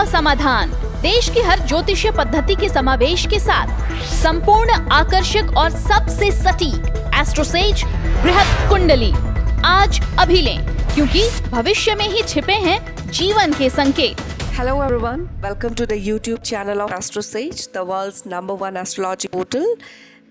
का समाधान, देश की हर ज्योतिषीय पद्धति के समावेश के साथ संपूर्ण आकर्षक और सबसे सटीक एस्ट्रोसेज बृहत कुंडली आज अभी लें, क्योंकि भविष्य में ही छिपे हैं जीवन के संकेत। Hello everyone, welcome to the YouTube channel of AstroSage, the world's #1 astrology portal.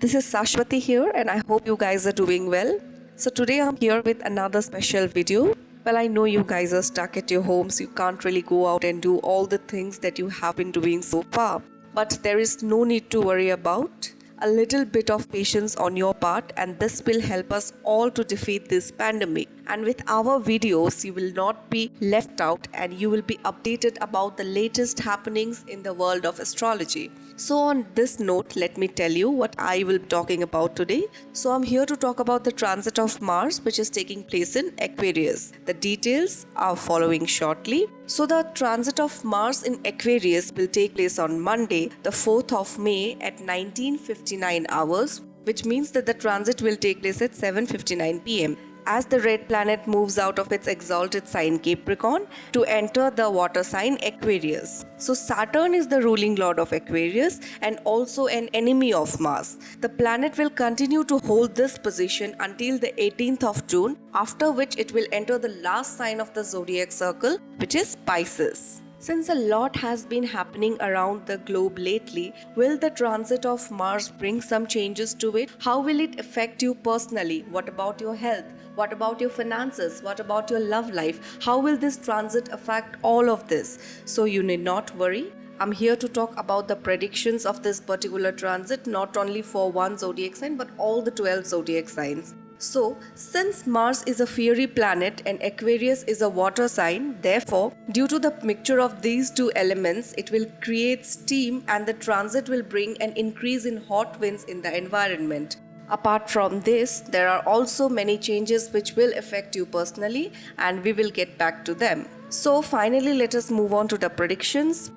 This is Sashwati here and I hope you guys are doing well. So today I'm here with another special video. Well, I know you guys are stuck at your homes, you can't really go out and do all the things that you have been doing so far. But there is no need to worry about. A little bit of patience on your part and this will help us all to defeat this pandemic. And with our videos, you will not be left out and you will be updated about the latest happenings in the world of astrology. So on this note, let me tell you what I will be talking about today. So I'm here to talk about the transit of Mars, which is taking place in Aquarius. The details are following shortly. So the transit of Mars in Aquarius will take place on Monday, the 4th of May at 19:59 hours, which means that the transit will take place at 7:59 p.m. as the red planet moves out of its exalted sign Capricorn to enter the water sign Aquarius. So Saturn is the ruling lord of Aquarius and also an enemy of Mars. The planet will continue to hold this position until the 18th of June, after which it will enter the last sign of the zodiac circle, which is Pisces. Since a lot has been happening around the globe lately, will the transit of Mars bring some changes to it? How will it affect you personally? What about your health? What about your finances? What about your love life? How will this transit affect all of this? So you need not worry. I'm here to talk about the predictions of this particular transit, not only for one zodiac sign but all the 12 zodiac signs. So, since Mars is a fiery planet and Aquarius is a water sign, therefore, due to the mixture of these two elements, it will create steam and the transit will bring an increase in hot winds in the environment. Apart from this, there are also many changes which will affect you personally and we will get back to them. So, finally, let us move on to the predictions.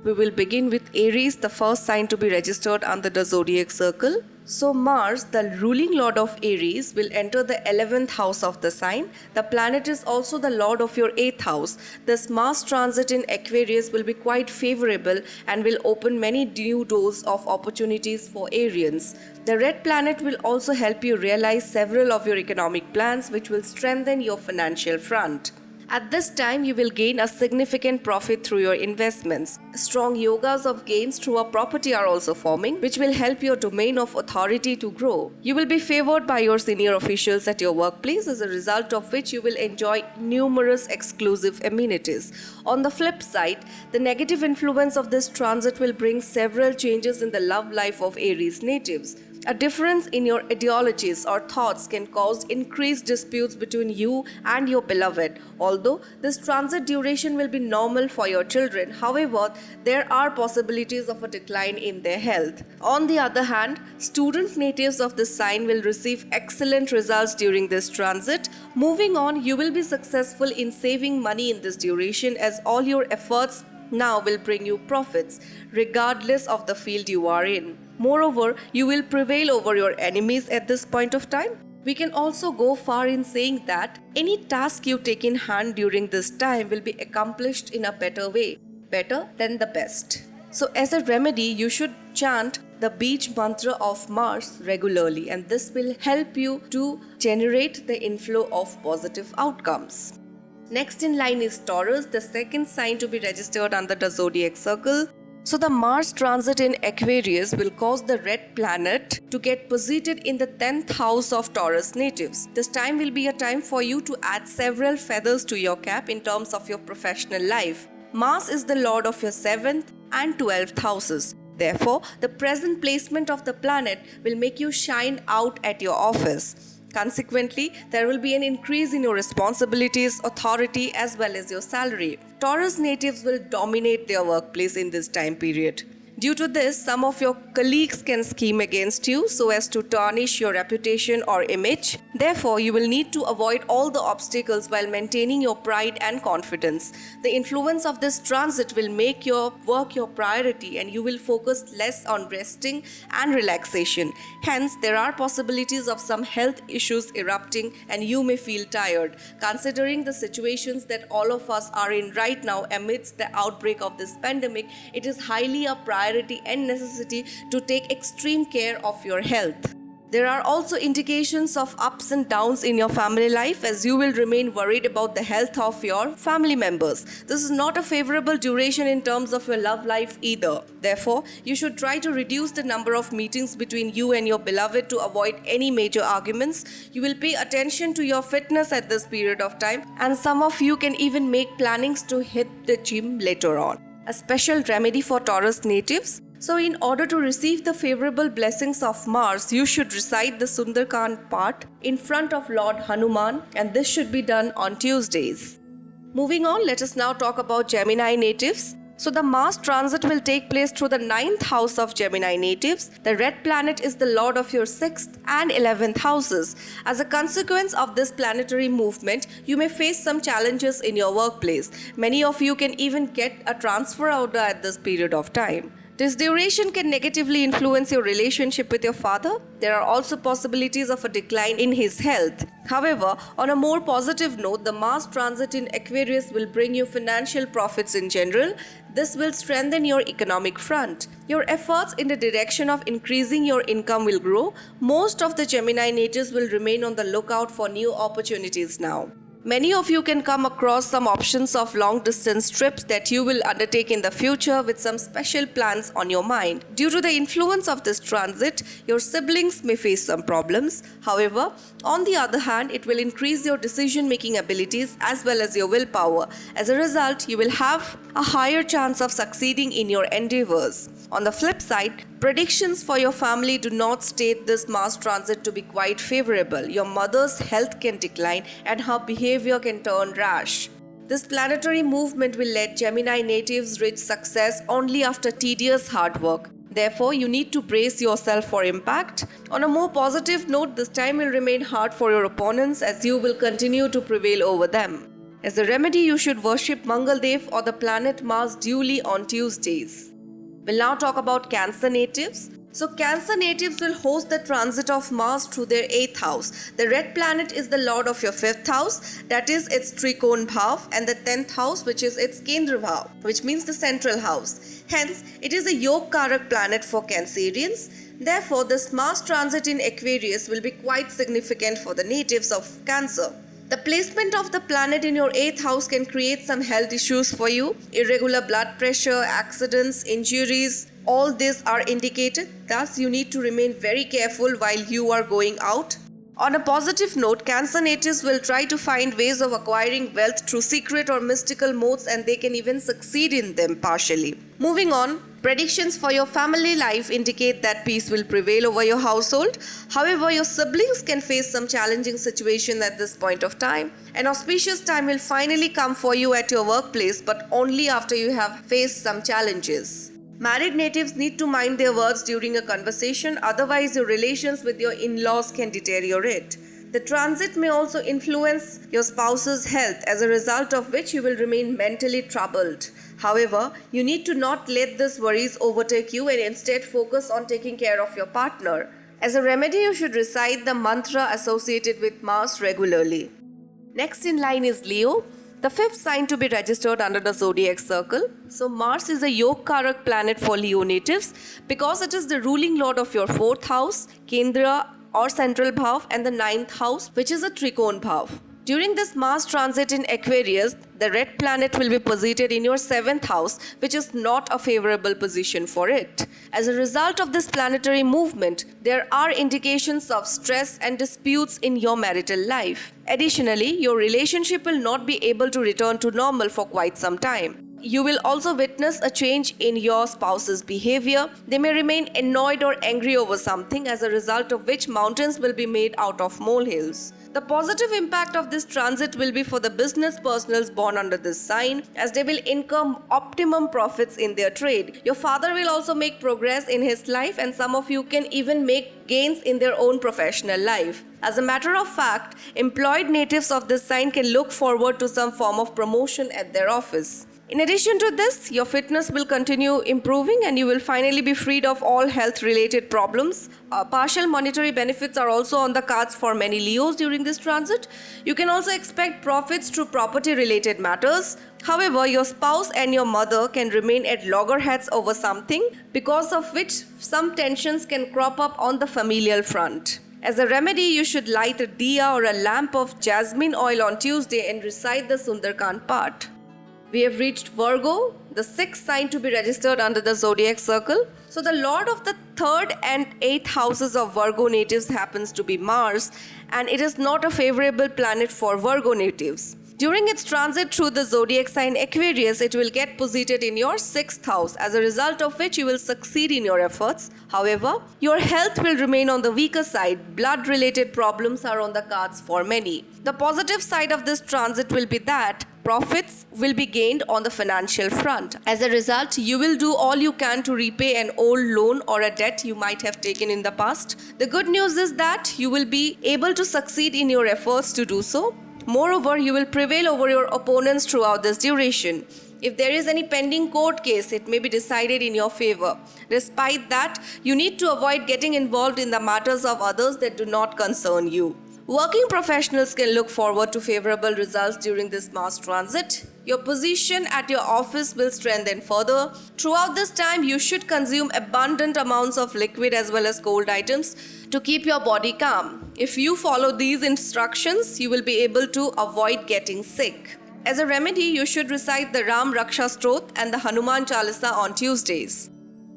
We will begin with Aries, the first sign to be registered under the zodiac circle. So Mars, the ruling lord of Aries, will enter the 11th house of the sign. The planet is also the lord of your 8th house. This Mars transit in Aquarius will be quite favorable and will open many new doors of opportunities for Arians. The red planet will also help you realize several of your economic plans, which will strengthen your financial front. At this time, you will gain a significant profit through your investments. Strong yogas of gains through a property are also forming, which will help your domain of authority to grow. You will be favored by your senior officials at your workplace, as a result of which you will enjoy numerous exclusive amenities. On the flip side, the negative influence of this transit will bring several changes in the love life of Aries natives. A difference in your ideologies or thoughts can cause increased disputes between you and your beloved. Although this transit duration will be normal for your children, however, there are possibilities of a decline in their health. On the other hand, student natives of this sign will receive excellent results during this transit. Moving on, you will be successful in saving money in this duration, as all your efforts now will bring you profits, regardless of the field you are in. Moreover, you will prevail over your enemies at this point of time. We can also go far in saying that any task you take in hand during this time will be accomplished in a better way, better than the best. So as a remedy, you should chant the Beej mantra of Mars regularly, and this will help you to generate the inflow of positive outcomes. Next in line is Taurus, the second sign to be registered under the zodiac circle. So the Mars transit in Aquarius will cause the red planet to get posited in the 10th house of Taurus natives. This time will be a time for you to add several feathers to your cap in terms of your professional life. Mars is the lord of your 7th and 12th houses. Therefore, the present placement of the planet will make you shine out at your office. Consequently, there will be an increase in your responsibilities, authority, as well as your salary. Taurus natives will dominate their workplace in this time period. Due to this, some of your colleagues can scheme against you so as to tarnish your reputation or image. Therefore, you will need to avoid all the obstacles while maintaining your pride and confidence. The influence of this transit will make your work your priority and you will focus less on resting and relaxation. Hence, there are possibilities of some health issues erupting and you may feel tired. Considering the situations that all of us are in right now amidst the outbreak of this pandemic, it is highly a priority and necessity to take extreme care of your health. There are also indications of ups and downs in your family life as you will remain worried about the health of your family members. This is not a favorable duration in terms of your love life either. Therefore, you should try to reduce the number of meetings between you and your beloved to avoid any major arguments. You will pay attention to your fitness at this period of time, and some of you can even make plannings to hit the gym later on. A special remedy for Taurus natives. So in order to receive the favorable blessings of Mars, you should recite the Sundarkand part in front of Lord Hanuman, and this should be done on Tuesdays. Moving on, let us now talk about Gemini natives. So the Mars transit will take place through the 9th house of Gemini natives. The red planet is the lord of your 6th and 11th houses. As a consequence of this planetary movement, you may face some challenges in your workplace. Many of you can even get a transfer order at this period of time. This duration can negatively influence your relationship with your father. There are also possibilities of a decline in his health. However, on a more positive note, the Mars transit in Aquarius will bring you financial profits in general. This will strengthen your economic front. Your efforts in the direction of increasing your income will grow. Most of the Gemini natives will remain on the lookout for new opportunities now. Many of you can come across some options of long distance trips that you will undertake in the future with some special plans on your mind. Due to the influence of this transit, your siblings may face some problems. However, on the other hand, it will increase your decision making abilities as well as your willpower. As a result, you will have a higher chance of succeeding in your endeavors. On the flip side, predictions for your family do not state this Mars transit to be quite favorable. Your mother's health can decline and her behavior can turn rash. This planetary movement will let Gemini natives reach success only after tedious hard work. Therefore, you need to brace yourself for impact. On a more positive note, this time will remain hard for your opponents as you will continue to prevail over them. As a remedy, you should worship Mangaldev or the planet Mars duly on Tuesdays. We'll now talk about Cancer natives. So Cancer natives will host the transit of Mars through their 8th house. The red planet is the lord of your 5th house, that is its Trikon Bhav, and the 10th house, which is its Kendra Bhav, which means the central house. Hence, it is a Yog Karak planet for Cancerians. Therefore, this Mars transit in Aquarius will be quite significant for the natives of Cancer. The placement of the planet in your 8th house can create some health issues for you. Irregular blood pressure, accidents, injuries, all these are indicated. Thus, you need to remain very careful while you are going out. On a positive note, Cancer natives will try to find ways of acquiring wealth through secret or mystical modes, and they can even succeed in them partially. Moving on, predictions for your family life indicate that peace will prevail over your household. However, your siblings can face some challenging situation at this point of time. An auspicious time will finally come for you at your workplace, but only after you have faced some challenges. Married natives need to mind their words during a conversation, otherwise your relations with your in-laws can deteriorate. The transit may also influence your spouse's health, as a result of which you will remain mentally troubled. However, you need to not let these worries overtake you and instead focus on taking care of your partner. As a remedy, you should recite the mantra associated with Mars regularly. Next in line is Leo, the 5th sign to be registered under the zodiac circle. So Mars is a Yog Karak planet for Leo natives because it is the ruling lord of your 4th house, Kendra or central bhav, and the 9th house, which is a Trikon Bhav. During this Mars transit in Aquarius, the red planet will be posited in your 7th house, which is not a favorable position for it. As a result of this planetary movement, there are indications of stress and disputes in your marital life. Additionally, your relationship will not be able to return to normal for quite some time. You will also witness a change in your spouse's behavior. They may remain annoyed or angry over something, as a result of which mountains will be made out of molehills. The positive impact of this transit will be for the business personals born under this sign, as they will incur optimum profits in their trade. Your father will also make progress in his life, and some of you can even make gains in their own professional life. As a matter of fact, employed natives of this sign can look forward to some form of promotion at their office. In addition to this, your fitness will continue improving and you will finally be freed of all health-related problems. Partial monetary benefits are also on the cards for many Leos during this transit. You can also expect profits through property-related matters. However, your spouse and your mother can remain at loggerheads over something, because of which some tensions can crop up on the familial front. As a remedy, you should light a diya or a lamp of jasmine oil on Tuesday and recite the Sundarkand Path. We have reached Virgo, the sixth sign to be registered under the zodiac circle. So the lord of the 3rd and 8th houses of Virgo natives happens to be Mars, and it is not a favorable planet for Virgo natives. During its transit through the zodiac sign Aquarius, it will get posited in your 6th house, as a result of which you will succeed in your efforts. However, your health will remain on the weaker side. Blood-related problems are on the cards for many. The positive side of this transit will be that profits will be gained on the financial front. As a result, you will do all you can to repay an old loan or a debt you might have taken in the past. The good news is that you will be able to succeed in your efforts to do so. Moreover, you will prevail over your opponents throughout this duration. If there is any pending court case, it may be decided in your favor. Despite that, you need to avoid getting involved in the matters of others that do not concern you. Working professionals can look forward to favorable results during this Mars transit. Your position at your office will strengthen further. Throughout this time, you should consume abundant amounts of liquid as well as cold items to keep your body calm. If you follow these instructions, you will be able to avoid getting sick. As a remedy, you should recite the Ram Raksha Stotra and the Hanuman Chalisa on Tuesdays.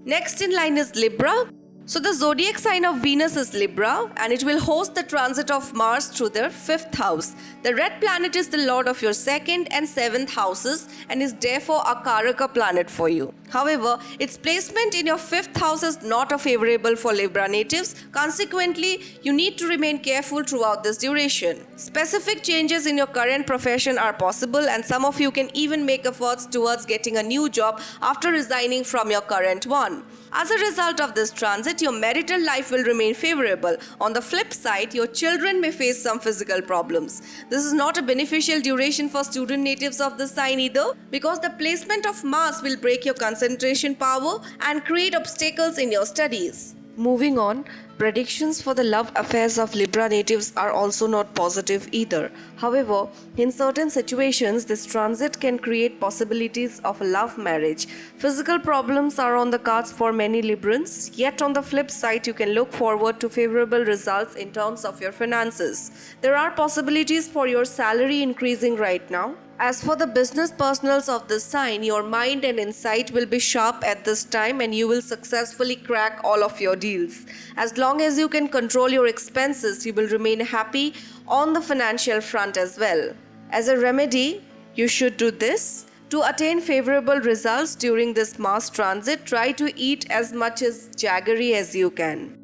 Next in line is Libra. So the zodiac sign of Venus is Libra, and it will host the transit of Mars through their 5th house. The red planet is the lord of your 2nd and 7th houses and is therefore a Karaka planet for you. However, its placement in your 5th house is not favorable for Libra natives. Consequently, you need to remain careful throughout this duration. Specific changes in your current profession are possible, and some of you can even make efforts towards getting a new job after resigning from your current one. As a result of this transit, your marital life will remain favorable. On the flip side, your children may face some physical problems. This is not a beneficial duration for student natives of this sign either, because the placement of Mars will break your concentration power and create obstacles in your studies. Moving on, predictions for the love affairs of Libra natives are also not positive either. However, in certain situations, this transit can create possibilities of a love marriage. Physical problems are on the cards for many Librans, yet on the flip side, you can look forward to favorable results in terms of your finances. There are possibilities for your salary increasing right now. As for the business personals of this sign, your mind and insight will be sharp at this time and you will successfully crack all of your deals. As long as you can control your expenses, you will remain happy on the financial front as well. As a remedy, you should do this. To attain favorable results during this Mars transit, try to eat as much as jaggery as you can.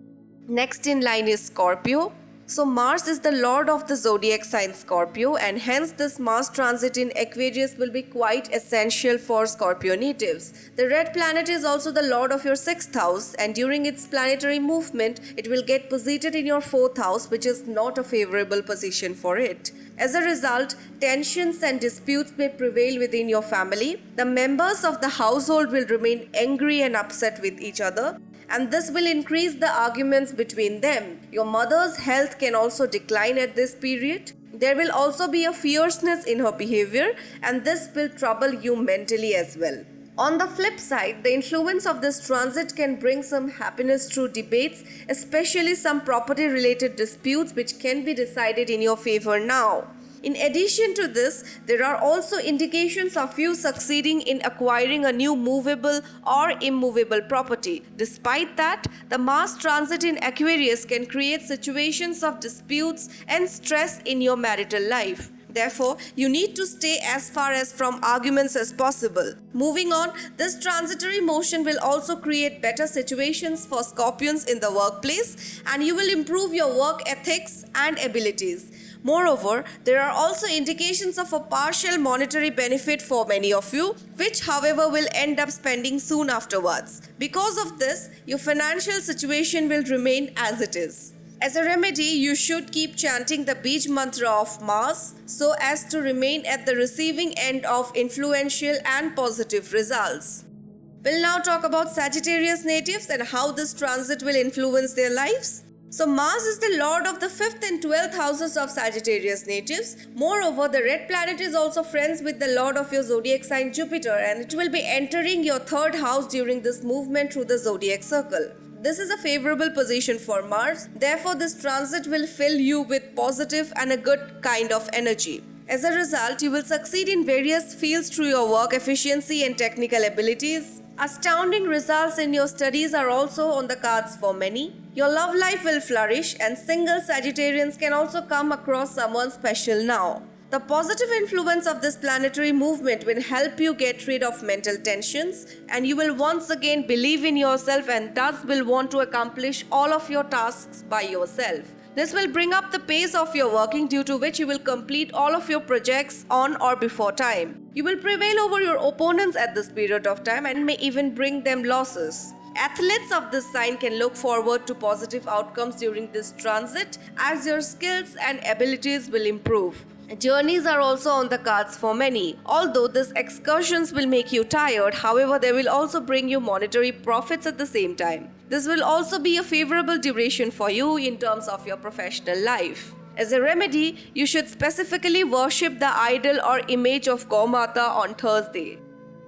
Next in line is Scorpio. So Mars is the lord of the zodiac sign Scorpio, and hence this Mars transit in Aquarius will be quite essential for Scorpio natives. The red planet is also the lord of your 6th house, and during its planetary movement, it will get posited in your 4th house, which is not a favorable position for it. As a result, tensions and disputes may prevail within your family. The members of the household will remain angry and upset with each other, and this will increase the arguments between them. Your mother's health can also decline at this period. There will also be a fierceness in her behavior, and this will trouble you mentally as well. On the flip side, the influence of this transit can bring some happiness through debates, especially some property-related disputes which can be decided in your favor now. In addition to this, there are also indications of you succeeding in acquiring a new movable or immovable property. Despite that, the Mars transit in Aquarius can create situations of disputes and stress in your marital life. Therefore, you need to stay as far as from arguments as possible. Moving on, this transitory motion will also create better situations for Scorpions in the workplace, and you will improve your work ethics and abilities. Moreover, there are also indications of a partial monetary benefit for many of you, which however will end up spending soon afterwards. Because of this, your financial situation will remain as it is. As a remedy, you should keep chanting the Bij mantra of Mars so as to remain at the receiving end of influential and positive results. We'll now talk about Sagittarius natives and how this transit will influence their lives. So Mars is the lord of the 5th and 12th houses of Sagittarius natives. Moreover, the red planet is also friends with the lord of your zodiac sign Jupiter, and it will be entering your 3rd house during this movement through the zodiac circle. This is a favorable position for Mars. Therefore, this transit will fill you with positive and a good kind of energy. As a result, you will succeed in various fields through your work efficiency and technical abilities. Astounding results in your studies are also on the cards for many. Your love life will flourish, and single Sagittarians can also come across someone special now. The positive influence of this planetary movement will help you get rid of mental tensions, and you will once again believe in yourself and thus will want to accomplish all of your tasks by yourself. This will bring up the pace of your working, due to which you will complete all of your projects on or before time. You will prevail over your opponents at this period of time and may even bring them losses. Athletes of this sign can look forward to positive outcomes during this transit, as your skills and abilities will improve. Journeys are also on the cards for many. Although these excursions will make you tired, however, they will also bring you monetary profits at the same time. This will also be a favorable duration for you in terms of your professional life. As a remedy, you should specifically worship the idol or image of Gaumata on Thursday.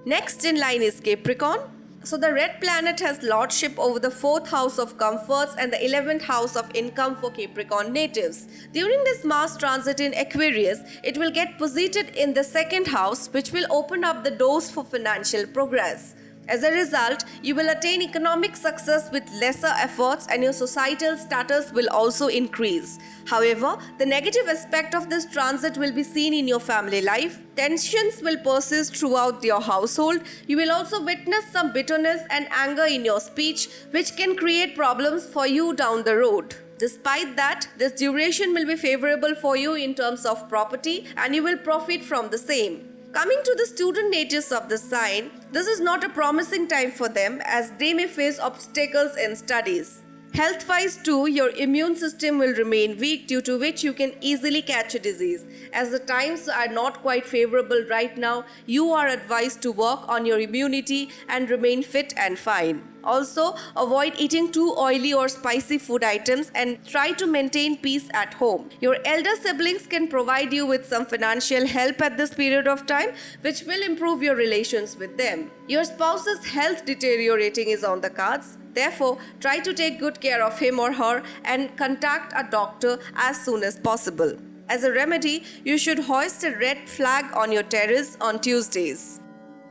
Next in line is Capricorn. So the red planet has lordship over the 4th house of comforts and the 11th house of income for Capricorn natives. During this Mars transit in Aquarius, it will get posited in the 2nd house, which will open up the doors for financial progress. As a result, you will attain economic success with lesser efforts, and your societal status will also increase. However, the negative aspect of this transit will be seen in your family life. Tensions will persist throughout your household. You will also witness some bitterness and anger in your speech, which can create problems for you down the road. Despite that, this duration will be favorable for you in terms of property, and you will profit from the same. Coming to the student natives of the sign, this is not a promising time for them, as they may face obstacles in studies. Health-wise too, your immune system will remain weak, due to which you can easily catch a disease. As the times are not quite favorable right now, you are advised to work on your immunity and remain fit and fine. Also, avoid eating too oily or spicy food items and try to maintain peace at home. Your elder siblings can provide you with some financial help at this period of time, which will improve your relations with them. Your spouse's health deteriorating is on the cards. Therefore, try to take good care of him or her and contact a doctor as soon as possible. As a remedy, you should hoist a red flag on your terrace on Tuesdays.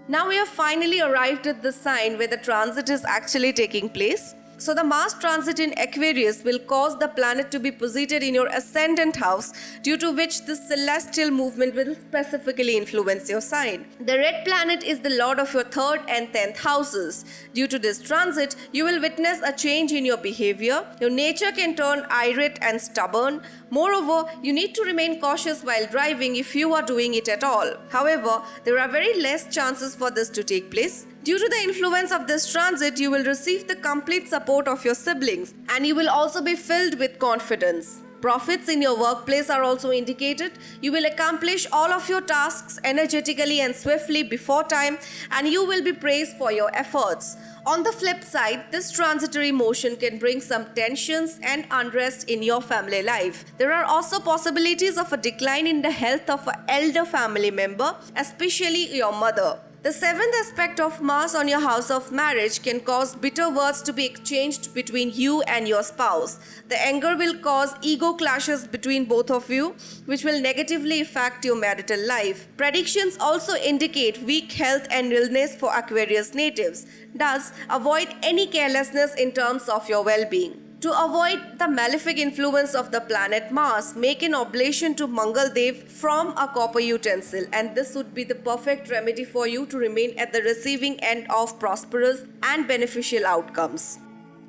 Now we have finally arrived at the sign where the transit is actually taking place. So the Mars transit in Aquarius will cause the planet to be posited in your ascendant house, due to which the celestial movement will specifically influence your sign. The red planet is the lord of your 3rd and 10th houses. Due to this transit, you will witness a change in your behavior. Your nature can turn irate and stubborn. Moreover, you need to remain cautious while driving if you are doing it at all. However, there are very less chances for this to take place. Due to the influence of this transit, you will receive the complete support of your siblings, and you will also be filled with confidence. Profits in your workplace are also indicated. You will accomplish all of your tasks energetically and swiftly before time, and you will be praised for your efforts. On the flip side, this transitory motion can bring some tensions and unrest in your family life. There are also possibilities of a decline in the health of an elder family member, especially your mother. The 7th aspect of Mars on your house of marriage can cause bitter words to be exchanged between you and your spouse. The anger will cause ego clashes between both of you, which will negatively affect your marital life. Predictions also indicate weak health and illness for Aquarius natives. Thus, avoid any carelessness in terms of your well-being. To avoid the malefic influence of the planet Mars, make an oblation to Mangal Dev from a copper utensil, and this would be the perfect remedy for you to remain at the receiving end of prosperous and beneficial outcomes.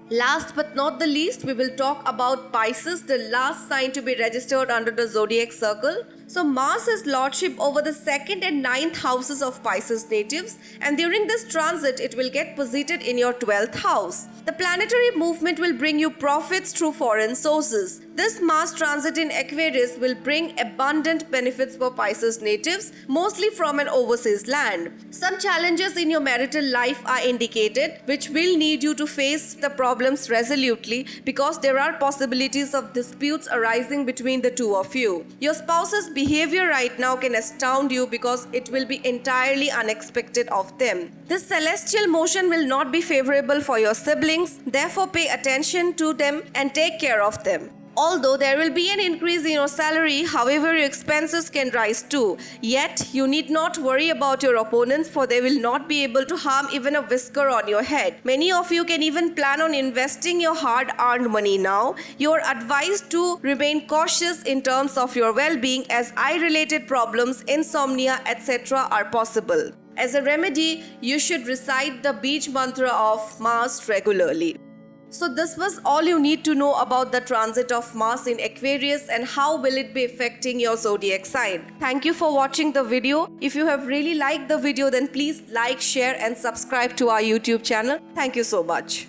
Last but not the least, we will talk about Pisces, the last sign to be registered under the zodiac circle. So Mars has lordship over the 2nd and 9th houses of Pisces natives, and during this transit it will get posited in your 12th house. The planetary movement will bring you profits through foreign sources. This Mars transit in Aquarius will bring abundant benefits for Pisces natives, mostly from an overseas land. Some challenges in your marital life are indicated, which will need you to face the problems resolutely, because there are possibilities of disputes arising between the two of you. Your spouse's behavior right now can astound you because it will be entirely unexpected of them. This celestial motion will not be favorable for your siblings, therefore pay attention to them and take care of them. Although there will be an increase in your salary, however, your expenses can rise too. Yet, you need not worry about your opponents, for they will not be able to harm even a whisker on your head. Many of you can even plan on investing your hard-earned money now. You are advised to remain cautious in terms of your well-being, as eye-related problems, insomnia, etc. are possible. As a remedy, you should recite the Beej mantra of Mars regularly. So this was all you need to know about the transit of Mars in Aquarius and how will it be affecting your zodiac sign. Thank you for watching the video. If you have really liked the video, then please like, share and subscribe to our YouTube channel. Thank you so much.